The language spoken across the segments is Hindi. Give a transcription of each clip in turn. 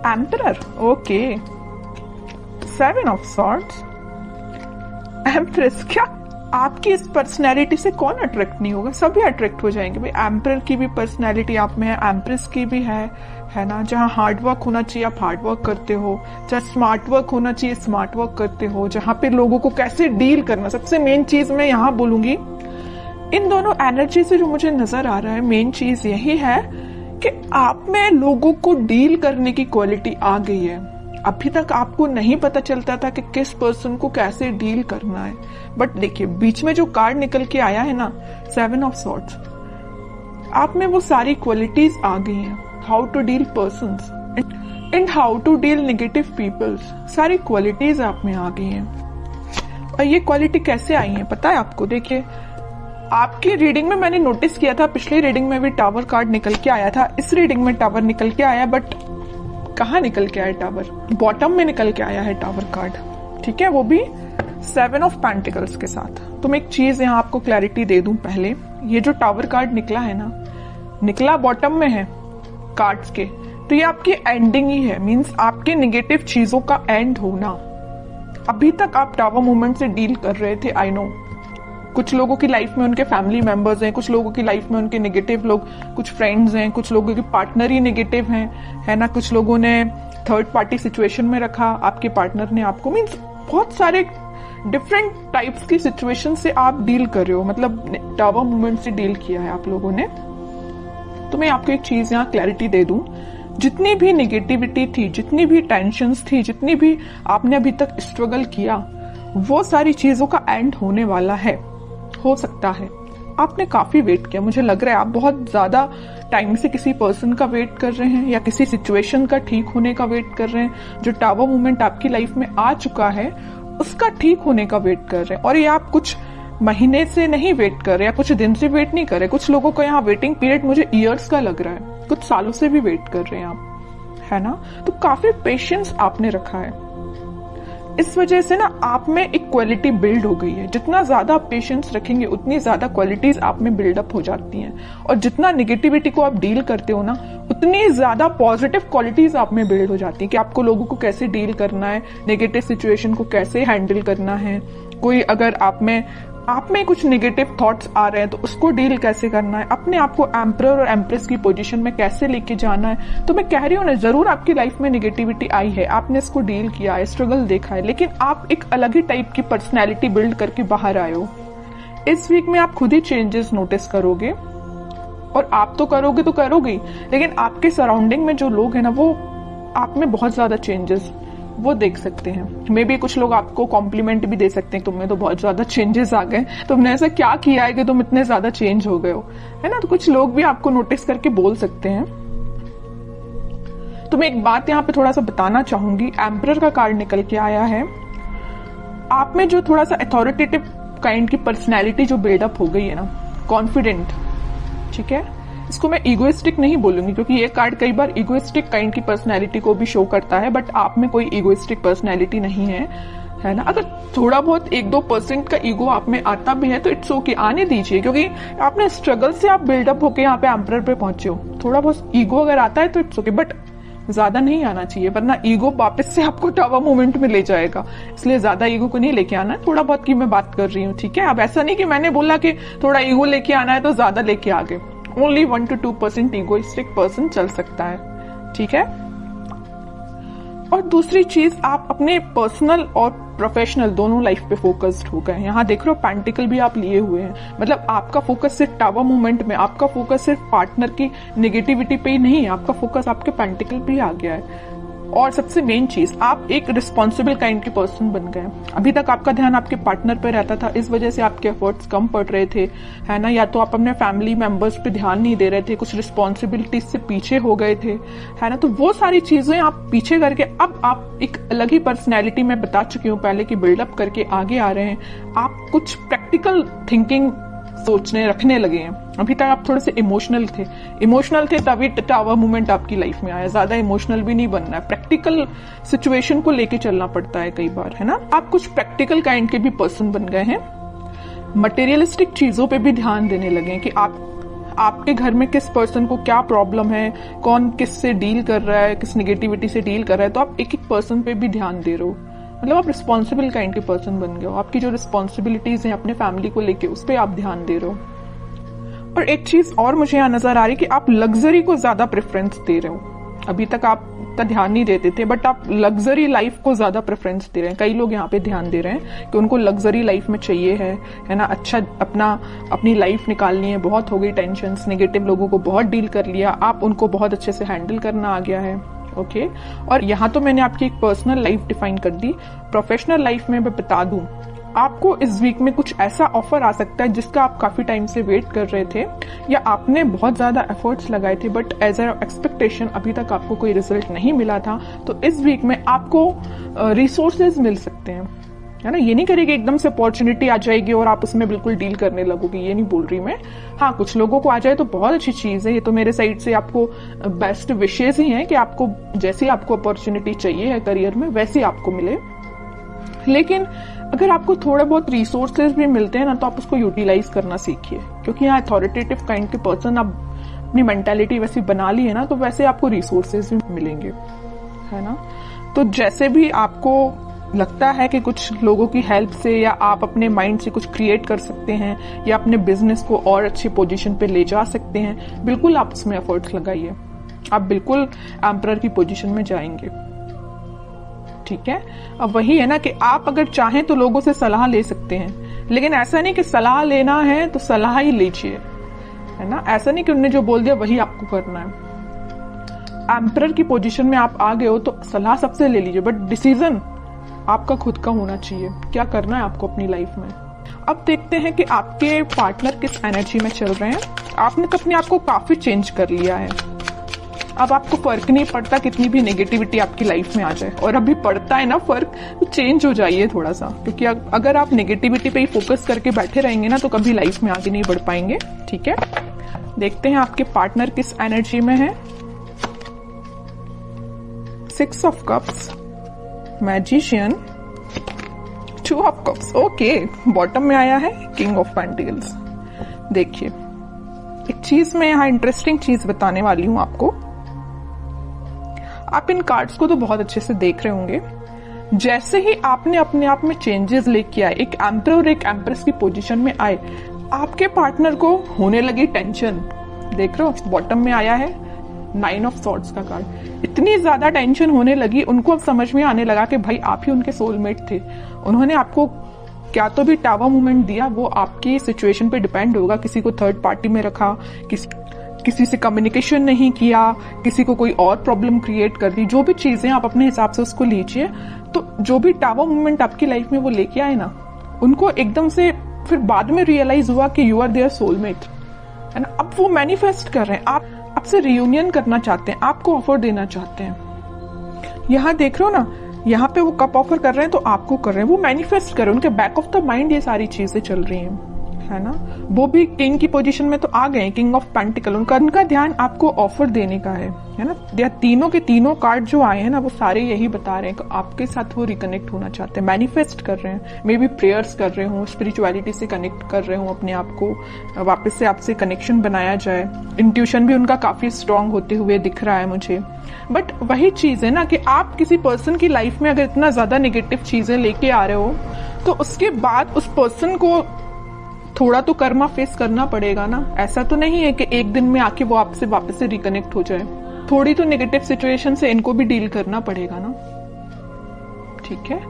Emperor, okay. 7 of swords, empress. क्या आपकी इस पर्सनैलिटी से कौन अट्रैक्ट नहीं होगा? सभी अट्रैक्ट हो जाएंगे भाई। एम्परर की भी पर्सनैलिटी आप में है, एम्प्रेस की भी है ना। जहाँ हार्ड वर्क होना चाहिए आप हार्ड वर्क करते हो, जहाँ स्मार्ट वर्क होना चाहिए स्मार्ट वर्क करते हो, जहाँ पे लोगों को कैसे डील करना, सबसे मेन चीज मैं यहाँ बोलूंगी इन दोनों एनर्जी से जो मुझे नजर आ रहा है, मेन चीज यही है कि आप में लोगों को डील करने की क्वालिटी आ गई है। अभी तक आपको नहीं पता चलता था कि किस पर्सन को कैसे डील करना है, बट देखिए बीच में जो कार्ड निकल के आया है ना, 7 ऑफ सॉर्ड्स, आप में वो सारी क्वालिटीज आ गई हैं। How to deal persons and how to deal negative peoples, सारी क्वालिटीज आप में आ गई हैं। और ये क्वालिटी कैसे आई है पता है आपको? देखिए आपकी रीडिंग में मैंने नोटिस किया था, पिछली रीडिंग में भी टावर कार्ड निकल के आया था, इस रीडिंग में टावर निकल के आया, बट कहाँ निकल के आया टावर? बॉटम में निकल के आया है टावर कार्ड, ठीक है, वो भी 7 ऑफ पेंटिकल्स के साथ। तो मैं एक चीज यहाँ आपको क्लैरिटी दे दूं पहले, ये जो टावर कार्ड निकला है ना, निकला बॉटम में है कार्ड्स के, तो ये आपकी एंडिंग ही है, मींस आपके नेगेटिव चीजों का एंड होना। अभी तक आप टावर मूवमेंट से डील कर रहे थे, आई नो। कुछ लोगों की लाइफ में उनके फैमिली मेंबर्स हैं, कुछ लोगों की लाइफ में उनके नेगेटिव लोग, कुछ फ्रेंड्स हैं, कुछ लोगों के पार्टनर ही नेगेटिव हैं, है ना। कुछ लोगों ने थर्ड पार्टी सिचुएशन में रखा आपके पार्टनर ने आपको, मींस बहुत सारे डिफरेंट टाइप्स की सिचुएशन से आप डील कर रहे हो, मतलब टावर मूवमेंट से डील किया है आप लोगों ने। तो मैं आपको एक चीज यहाँ क्लैरिटी दे दूं, जितनी भी नेगेटिविटी थी, जितनी भी टेंशन्स थी, जितनी भी आपने अभी तक स्ट्रगल किया, वो सारी चीजों का एंड होने वाला है। हो सकता है आपने काफी वेट किया, मुझे लग रहा है आप बहुत ज्यादा टाइम से किसी पर्सन का वेट कर रहे हैं या किसी सिचुएशन का ठीक होने का वेट कर रहे हैं। जो टावर मूवमेंट आपकी लाइफ में आ चुका है उसका ठीक होने का वेट कर रहे हैं, और ये आप कुछ महीने से नहीं वेट कर रहे या कुछ दिन से वेट नहीं कर रहे। कुछ लोगों का यहाँ वेटिंग पीरियड मुझे ईयर्स का लग रहा है, कुछ सालों से भी वेट कर रहे हैं आप, है ना। तो काफी पेशेंस आपने रखा है, इस वजह से ना आप में एक क्वालिटी बिल्ड हो गई है। जितना ज्यादा आप पेशेंस रखेंगे उतनी ज्यादा क्वालिटीज आप में बिल्डअप हो जाती हैं, और जितना नेगेटिविटी को आप डील करते हो ना, उतनी ज्यादा पॉजिटिव क्वालिटीज आप में बिल्ड हो जाती है कि आपको लोगों को कैसे डील करना है, नेगेटिव सिचुएशन को कैसे हैंडल करना है। कोई अगर आप में कुछ नेगेटिव थॉट्स आ रहे हैं तो उसको डील कैसे करना है, अपने आप को एम्परर और एम्प्रेस की पोजीशन में कैसे लेके जाना है। तो मैं कह रही हूँ ना, जरूर आपकी लाइफ में नेगेटिविटी आई है, आपने इसको डील किया है, स्ट्रगल देखा है, लेकिन आप एक अलग ही टाइप की पर्सनैलिटी बिल्ड करके बाहर आए हो। इस वीक में आप खुद ही चेंजेस नोटिस करोगे, और आप तो करोगे तो करोगे ही, लेकिन आपके सराउंडिंग में जो लोग हैं ना, वो आप में बहुत ज्यादा चेंजेस वो देख सकते हैं। मे बी कुछ लोग आपको कॉम्प्लीमेंट भी दे सकते हैं, तुम्हें तो बहुत ज्यादा चेंजेस आ गए, तुमने ऐसा क्या किया है कि तुम इतने ज्यादा चेंज हो गए हो, है ना। तो कुछ लोग भी आपको नोटिस करके बोल सकते हैं। तो मैं एक बात यहाँ पे थोड़ा सा बताना चाहूंगी, एम्परर का कार्ड निकल के आया है, आप में जो थोड़ा सा अथॉरिटेटिव काइंड की पर्सनैलिटी जो बिल्डअप हो गई है ना, कॉन्फिडेंट, ठीक है। इसको मैं इगोइस्टिक नहीं बोलूंगी, क्योंकि ये कार्ड कई बार इगोइस्टिक काइंड की पर्सनैलिटी को भी शो करता है, बट आप में कोई इगोइस्टिक पर्सनैलिटी नहीं है ना। अगर थोड़ा बहुत 1-2% का ईगो आप में आता भी है तो इट्स ओके, आने दीजिए, क्योंकि आपने स्ट्रगल से आप बिल्डअप होके यहाँ पे एम्परर पे पहुंचे हो। थोड़ा बहुत ईगो अगर आता है तो इट्स ओके, बट ज्यादा नहीं आना चाहिए, वरना ईगो वापस से आपको टावर मूवमेंट में ले जाएगा। इसलिए ज्यादा ईगो को नहीं लेके आना है, थोड़ा बहुत की मैं बात कर रही हूँ, ठीक है। अब ऐसा नहीं कि मैंने बोला कि थोड़ा ईगो लेके आना है तो ज्यादा लेके आ गए। ओनली 1-2% ईगोइस्टिक पर्सन चल सकता है, ठीक है। और दूसरी चीज, आप अपने पर्सनल और प्रोफेशनल दोनों लाइफ पे फोकस्ड हो गए। यहाँ देख रहे हो पेंटिकल भी आप लिए हुए हैं, मतलब आपका फोकस सिर्फ टावर मूवमेंट में, आपका फोकस सिर्फ पार्टनर की नेगेटिविटी पे ही नहीं है, आपका फोकस आपके पेंटिकल पे ही आ गया है। और सबसे मेन चीज, आप एक रिस्पॉन्सिबल काइंड के पर्सन बन गए। अभी तक आपका ध्यान आपके पार्टनर पे रहता था, इस वजह से आपके एफर्ट्स कम पड़ रहे थे, है ना। या तो आप अपने फैमिली मेंबर्स पे ध्यान नहीं दे रहे थे, कुछ रिस्पॉन्सिबिलिटीज से पीछे हो गए थे, है ना। तो वो सारी चीजें आप पीछे करके अब आप एक अलग ही पर्सनैलिटी में बता चुकी हूँ पहले की बिल्डअप करके आगे आ रहे हैं। आप कुछ प्रैक्टिकल थिंकिंग सोचने रखने लगे हैं। अभी तक आप थोड़े से इमोशनल थे तभी टावर मूवमेंट आपकी लाइफ में आया। ज्यादा इमोशनल भी नहीं बनना है, प्रैक्टिकल सिचुएशन को लेके चलना पड़ता है कई बार, है ना। आप कुछ प्रैक्टिकल काइंड के भी पर्सन बन गए हैं, मटेरियलिस्टिक चीजों पे भी ध्यान देने लगे हैं कि आपके घर में किस पर्सन को क्या प्रॉब्लम है, कौन किस से डील कर रहा है, किस नेगेटिविटी से डील कर रहा है, तो आप एक एक पर्सन पे भी ध्यान दे रहे हो। मतलब आप रिस्पॉन्सिबल काइंड के पर्सन बन गए हो। आपकी जो रिस्पॉन्सिबिलिटीज हैं अपने फैमिली को लेके, उस पर आप ध्यान दे रहे हो। और एक चीज और मुझे यहाँ नजर आ रही है कि आप लग्जरी को ज्यादा प्रेफरेंस दे रहे हो। अभी तक आप इतना ध्यान नहीं देते थे, बट आप लग्जरी लाइफ को ज्यादा प्रेफरेंस दे रहे हैं। कई लोग यहाँ पे ध्यान दे रहे हैं कि उनको लग्जरी लाइफ में चाहिए है ना, अच्छा अपनी लाइफ निकालनी है। बहुत हो गई टेंशन, नेगेटिव लोगों को बहुत डील कर लिया, आप उनको बहुत अच्छे से हैंडल करना आ गया है। ओके, और यहाँ तो मैंने आपकी एक पर्सनल लाइफ डिफाइन कर दी। प्रोफेशनल लाइफ में मैं बता दूं, आपको इस वीक में कुछ ऐसा ऑफर आ सकता है जिसका आप काफी टाइम से वेट कर रहे थे, या आपने बहुत ज्यादा एफर्ट्स लगाए थे, बट एज अ एक्सपेक्टेशन अभी तक आपको कोई रिजल्ट नहीं मिला था। तो इस वीक में आपको रिसोर्सेज मिल सकते हैं, है ना। ये नहीं करेगी एकदम से अपॉर्चुनिटी आ जाएगी और आप उसमें बिल्कुल डील करने लगोगे, ये नहीं बोल रही मैं। हाँ, कुछ लोगों को आ जाए तो बहुत अच्छी चीज है। ये तो मेरे साइड से आपको बेस्ट विशेष ही है कि आपको जैसी आपको अपॉर्चुनिटी चाहिए है करियर में, वैसी आपको मिले। लेकिन अगर आपको थोड़े बहुत रिसोर्सेज भी मिलते हैं ना, तो आप उसको यूटिलाइज करना सीखिए, क्योंकि यहाँ अथॉरिटेटिव काइंड के पर्सन आप अपनी मेंटालिटी वैसी बना ली है ना, तो वैसे आपको रिसोर्सेज भी मिलेंगे, है ना। तो जैसे भी आपको लगता है कि कुछ लोगों की हेल्प से या आप अपने माइंड से कुछ क्रिएट कर सकते हैं या अपने बिजनेस को और अच्छी पोजीशन पे ले जा सकते हैं, बिल्कुल आप उसमें एफर्ट्स लगाइए। आप बिल्कुल एम्परर की पोजीशन में जाएंगे, ठीक है। अब वही है ना कि आप अगर चाहें तो लोगों से सलाह ले सकते हैं, लेकिन ऐसा नहीं कि सलाह लेना है तो सलाह ही लीजिए, है ना। ऐसा नहीं कि उन्होंने जो बोल दिया वही आपको करना है। एम्परर की पोजीशन में आप आ गए हो तो सलाह सबसे ले लीजिए, बट डिसीजन आपका खुद का होना चाहिए, क्या करना है आपको अपनी लाइफ में। अब देखते हैं कि आपके पार्टनर किस एनर्जी में चल रहे हैं। आपने तो अपने आप को काफी चेंज कर लिया है। अब आपको फर्क नहीं पड़ता कितनी भी नेगेटिविटी आपकी लाइफ में आ जाए, और अभी पड़ता है ना फर्क, तो चेंज हो जाइए थोड़ा सा, क्योंकि अगर आप नेगेटिविटी पे ही फोकस करके बैठे रहेंगे ना, तो कभी लाइफ में आगे नहीं बढ़ पाएंगे, ठीक है। देखते हैं आपके पार्टनर किस एनर्जी में है। 6 of cups, magician, 2 of cups, okay. Bottom में आया है किंग ऑफ पेंटिकल्स। देखिए, एक चीज मैं यहाँ इंटरेस्टिंग चीज बताने वाली हूं आपको। आप इन कार्ड्स को तो बहुत अच्छे से देख रहे होंगे। जैसे ही आपने अपने आप में चेंजेस लेके आए, एक एम्परर और एक एम्प्रेस की पोजीशन में आए, आपके पार्टनर को होने लगी टेंशन। देख रहे हो, बॉटम में आया है 9 ऑफ सॉर्ड्स का कार्ड। इतनी ज्यादा टेंशन होने लगी, उनको अब समझ में आने लगा कि भाई आप ही उनके सोलमेट थे। उन्होंने आपको क्या तो भी टावर मूवमेंट दिया, वो आपकी सिचुएशन पे डिपेंड होगा। किसी को थर्ड पार्टी में रखा, किसी से कम्युनिकेशन नहीं किया, किसी को कोई और प्रॉब्लम क्रिएट कर दी, जो भी चीजें आप अपने हिसाब से उसको लीजिए। तो जो भी टावर मूवमेंट आपकी लाइफ में वो लेके आए ना, उनको एकदम से फिर बाद में रियलाइज हुआ कि यू आर देयर सोलमेट, है ना। अब वो मैनिफेस्ट कर रहे हैं, आप आपसे रियूनियन करना चाहते हैं, आपको ऑफर देना चाहते हैं। यहाँ देख रहे हो ना, यहाँ पे वो कप ऑफर कर रहे हैं तो आपको कर रहे हैं, वो मैनिफेस्ट कर रहे हैं। उनके बैक ऑफ द माइंड ये सारी चीजें चल रही हैं, है ना। वो भी किंग की पोजीशन में तो आ गए, किंग ऑफ पेंटिकल। उनका ध्यान आपको ऑफर देने का है ना। तीनों के तीनों कार्ड जो आए हैं ना, वो सारे यही बता रहे हैं कि आपके साथ वो रिकनेक्ट होना चाहते हैं, मैनिफेस्ट कर रहे हैं। मे बी प्रेयर्स कर रहे हो, स्पिरिचुअलिटी से कनेक्ट कर रहे हो अपने आप को, वापस से आपसे कनेक्शन बनाया जाए। इंट्यूशन भी उनका काफी स्ट्रांग होते हुए दिख रहा है मुझे। बट वही चीज है ना कि आप किसी पर्सन की लाइफ में अगर इतना ज्यादा नेगेटिव चीजें लेके आ रहे हो, तो उसके बाद उस पर्सन को थोड़ा तो कर्मा फेस करना पड़ेगा ना। ऐसा तो नहीं है कि एक दिन में आके वो आपसे वापस से रिकनेक्ट हो जाए। थोड़ी तो नेगेटिव सिचुएशन से इनको भी डील करना पड़ेगा ना, ठीक है।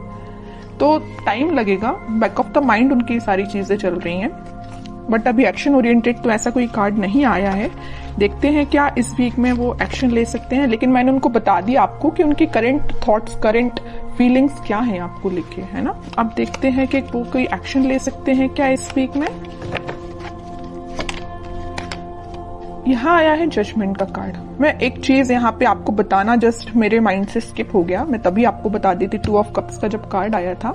तो टाइम लगेगा, बैक ऑफ द माइंड उनकी सारी चीजें चल रही हैं, बट अभी एक्शन ओरिएंटेड तो ऐसा कोई कार्ड नहीं आया है। देखते हैं क्या इस वीक में वो एक्शन ले सकते हैं। लेकिन मैंने उनको बता दिया आपको कि उनके करंट थॉट्स, करंट फीलिंग्स क्या हैं आपको लेके, है ना। अब देखते हैं कि वो कोई एक्शन ले सकते हैं क्या इस वीक में। यहाँ आया है जजमेंट का कार्ड। मैं एक चीज यहाँ पे आपको बताना जस्ट मेरे माइंड से स्किप हो गया, मैं तभी आपको बता दी थी। 2 ऑफ कप्स का जब कार्ड आया था,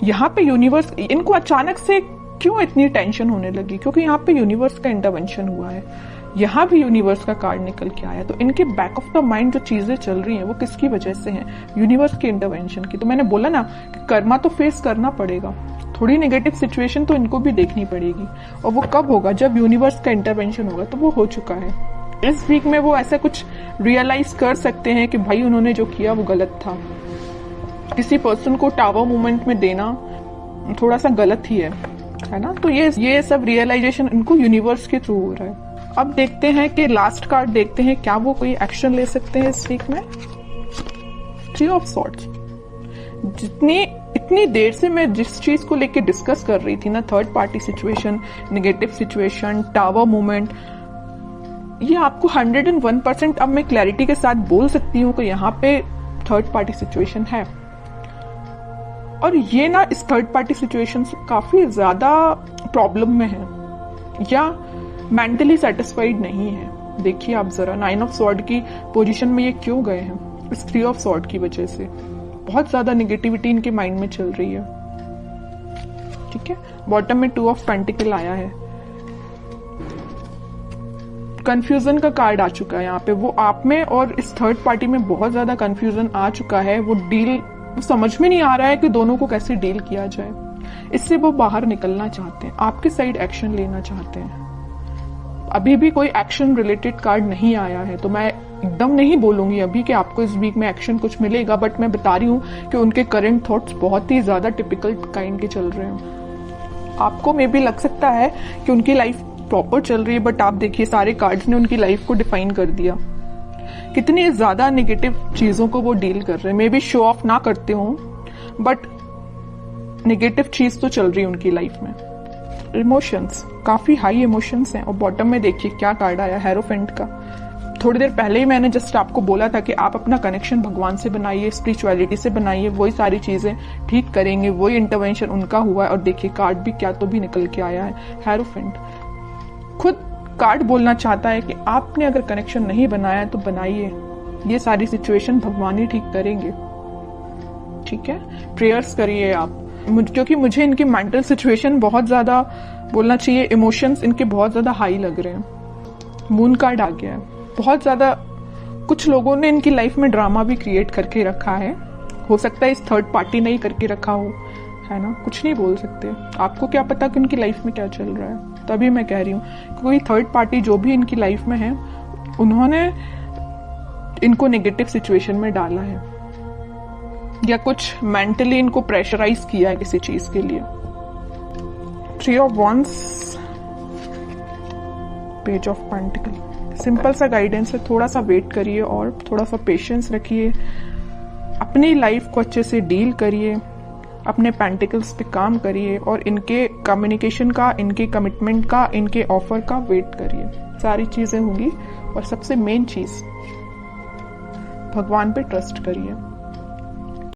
यहाँ पे यूनिवर्स, इनको अचानक से क्यों इतनी टेंशन होने लगी, क्योंकि यहाँ पे यूनिवर्स का इंटरवेंशन हुआ है। यहाँ भी यूनिवर्स का कार्ड निकल के आया, तो इनके बैक ऑफ द माइंड जो चीजें चल रही हैं वो किसकी वजह से हैं, यूनिवर्स के इंटरवेंशन की। तो मैंने बोला ना कि कर्मा तो फेस करना पड़ेगा, थोड़ी नेगेटिव सिचुएशन तो इनको भी देखनी पड़ेगी, और वो कब होगा, जब यूनिवर्स का इंटरवेंशन होगा। तो वो हो चुका है। इस वीक में वो ऐसा कुछ रियलाइज कर सकते हैं कि भाई उन्होंने जो किया वो गलत था। किसी पर्सन को टावर मूवमेंट में देना थोड़ा सा गलत ही है ना। तो ये सब रियलाइजेशन इनको यूनिवर्स के थ्रू हो रहा है। अब देखते हैं कि लास्ट कार्ड देखते हैं, क्या वो कोई एक्शन ले सकते हैं इस वीक में। 3 ऑफ सॉर्ड्स। इतनी देर से मैं जिस चीज को लेके डिस्कस कर रही थी ना, third party situation, negative situation, tower movement, ये आपको 101% अब मैं क्लैरिटी के साथ बोल सकती हूँ कि यहाँ पे थर्ड पार्टी सिचुएशन है। और ये ना इस थर्ड पार्टी सिचुएशन से काफी ज्यादा प्रॉब्लम में है या मेंटली सेटिस्फाइड नहीं है। देखिए आप जरा 9 ऑफ सॉर्ड की पोजीशन में ये क्यों गए हैं, इस 3 ऑफ सॉर्ड की वजह से। बहुत ज्यादा नेगेटिविटी इनके माइंड में चल रही है। ठीक है, बॉटम में 2 ऑफ पेंटिकल आया है। कंफ्यूजन का कार्ड आ चुका है यहाँ पे। वो आप में और इस थर्ड पार्टी में बहुत ज्यादा कंफ्यूजन आ चुका है। वो समझ में नहीं आ रहा है कि दोनों को कैसे डील किया जाए। इससे वो बाहर निकलना चाहते हैं, आपके साइड एक्शन लेना चाहते हैं। अभी भी कोई एक्शन रिलेटेड कार्ड नहीं आया है, तो मैं एकदम नहीं बोलूंगी अभी कि आपको इस वीक में एक्शन कुछ मिलेगा, बट मैं बता रही हूँ कि उनके करंट थॉट्स बहुत ही ज्यादा टिपिकल काइंड के चल रहे हैं। आपको मे भी लग सकता है कि उनकी लाइफ प्रॉपर चल रही है, बट आप देखिए सारे कार्ड्स ने उनकी लाइफ को डिफाइन कर दिया। कितनी ज्यादा नेगेटिव चीजों को वो डील कर रहे हैं। मे बी शो ऑफ ना करते हो, बट नेगेटिव चीज तो चल रही है उनकी लाइफ में। इमोशंस, काफी हाई इमोशंस हैं। और बॉटम में देखिए क्या कार्ड आया, हेरोफेंट का। थोड़ी देर पहले ही मैंने जस्ट आपको बोला था कि आप अपना कनेक्शन भगवान से बनाइए, स्पिरिचुअलिटी से बनाइए, वही सारी चीजें ठीक करेंगे, वही इंटरवेंशन उनका हुआ है। और देखिए कार्ड भी क्या तो भी निकल के आया है, हेरोफेंट। खुद कार्ड बोलना चाहता है कि आपने अगर कनेक्शन नहीं बनाया तो बनाइए, ये सारी सिचुएशन भगवान ही ठीक करेंगे। ठीक है, प्रेयर्स करिए आप, क्योंकि मुझे इनकी मेंटल सिचुएशन बहुत ज्यादा, बोलना चाहिए इमोशंस इनके बहुत ज्यादा हाई लग रहे हैं। मून कार्ड आ गया है। बहुत ज्यादा कुछ लोगों ने इनकी लाइफ में ड्रामा भी क्रिएट करके रखा है। हो सकता है इस थर्ड पार्टी ने ही करके रखा हो, है ना। कुछ नहीं बोल सकते, आपको क्या पता कि उनकी लाइफ में क्या चल रहा है। तभी मैं कह रही हूँ कोई थर्ड पार्टी जो भी इनकी लाइफ में है, उन्होंने इनको नेगेटिव सिचुएशन में डाला है या कुछ मेंटली इनको प्रेशराइज किया है किसी चीज के लिए। 3 of wands, page of pentacle. Simple सा गाइडेंस है, थोड़ा सा वेट करिए और थोड़ा सा पेशेंस रखिए, अपनी लाइफ को अच्छे से डील करिए, अपने पेंटिकल्स पे काम करिए और इनके कम्युनिकेशन का, इनके कमिटमेंट का, इनके ऑफर का वेट करिए। सारी चीजें होंगी। और सबसे मेन चीज, भगवान पे ट्रस्ट करिए।